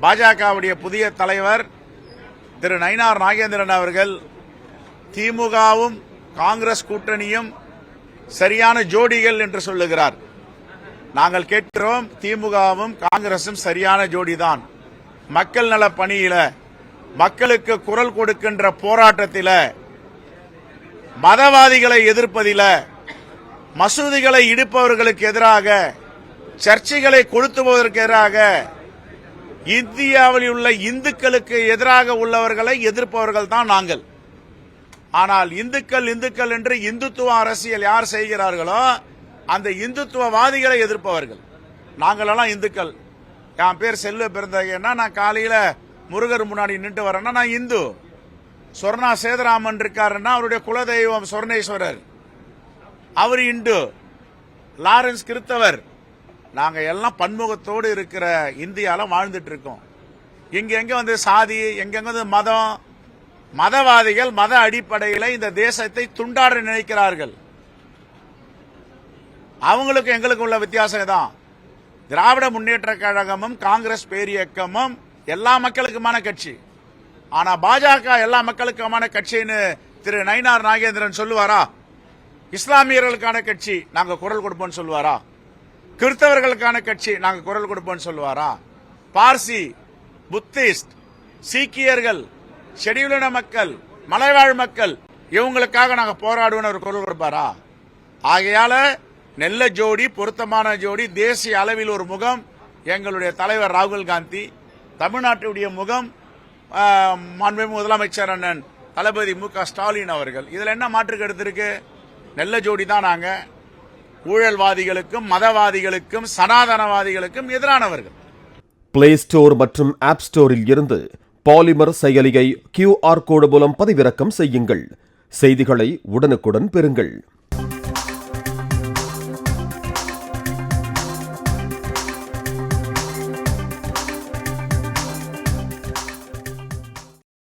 பாஜகவுடைய புதிய தலைவர் திரு நயினார் நாகேந்திரன் அவர்கள் திமுகவும் காங்கிரஸ் கூட்டணியும் சரியான ஜோடிகள் என்று சொல்லுகிறார். நாங்கள் கேட்கிறோம், திமுகவும் காங்கிரசும் சரியான ஜோடிதான். மக்கள் நல பணியில, மக்களுக்கு குரல் கொடுக்கின்ற போராட்டத்தில், மதவாதிகளை எதிர்ப்பதில, மசூதிகளை இடிப்பவர்களுக்கு எதிராக, சர்ச்சைகளை கொளுத்துவதற்கு எதிராக, இந்தியாவில் உள்ள இந்துக்களுக்கு எதிராக உள்ளவர்களை எதிர்ப்பவர்கள் தான் நாங்கள். ஆனால் இந்துக்கள் இந்துக்கள் என்று இந்துத்துவ அரசியல் யார் செய்கிறார்களோ அந்த இந்துத்துவவாதிகளை எதிர்ப்பவர்கள். நாங்களெல்லாம் இந்துக்கள். என் பேர் செல்வ பிறந்தகைன்னா நான் காலையில முருகர் முன்னாடி நின்று வரேன்னா நான் இந்து. சொர்ணா சேதராமன் இருக்காருன்னா அவருடைய குலதெய்வம் சொர்ணேஸ்வரர், அவர் இந்து. லாரன்ஸ் கிறிஸ்தவர். நாங்க எல்லாம் பன்முகத்தோடு இருக்கிற இந்தியால வாழ்ந்துட்டு இருக்கோம். எங்க வந்து சாதி, எங்க வந்து மதம், மதவாதிகள் மத அடிப்படையில் இந்த தேசத்தை துண்டாட நினைக்கிறார்கள். அவங்களுக்கு எங்களுக்கு உள்ள வித்தியாசம் தான். திராவிட முன்னேற்ற கழகமும் காங்கிரஸ் பேரியக்கமும் எல்லா மக்களுக்குமான கட்சி. ஆனா பாஜக எல்லா மக்களுக்குமான கட்சின்னு திரு நயினார் நாகேந்திரன் சொல்லுவாரா? இஸ்லாமியர்களுக்கான கட்சி நாங்க குரல் கொடுப்போம் சொல்லுவாரா? கிறிஸ்தவர்களுக்கான கட்சி நாங்க குரல் கொடுப்போம் சொல்லுவாரா? பார்சி, புத்திஸ்ட், சீக்கியர்கள், ஷெட்யூல்டு மக்கள், மலைவாழ் மக்கள், இவங்களுக்காக நாங்க போராடுவோம் ஒரு குரல் கொடுப்பாரா? ஆகையால நல்ல ஜோடி, பொருத்தமான ஜோடி, தேசிய அளவில் ஒரு முகம் எங்களுடைய தலைவர் ராகுல் காந்தி, தமிழ்நாட்டுடைய முகம் மாண்புமிகு முதலமைச்சர் அண்ணன் தளபதி மு.க. ஸ்டாலின் அவர்கள். இதுல என்ன மாற்று கருத்து இருக்கு? நல்ல ஜோடி தான். நாங்க ஊழல்வாதிகளுக்கும் மதவாதிகளுக்கும் சனாதனவாதிகளுக்கும் எதிரானவர்கள். பிளே ஸ்டோர் மற்றும் ஆப் ஸ்டோரில் இருந்து பாலிமர் செயலியை QR கோடு மூலம் பதிவிறக்கம் செய்யுங்கள். செய்திகளை உடனுக்குடன் பெறுங்கள்.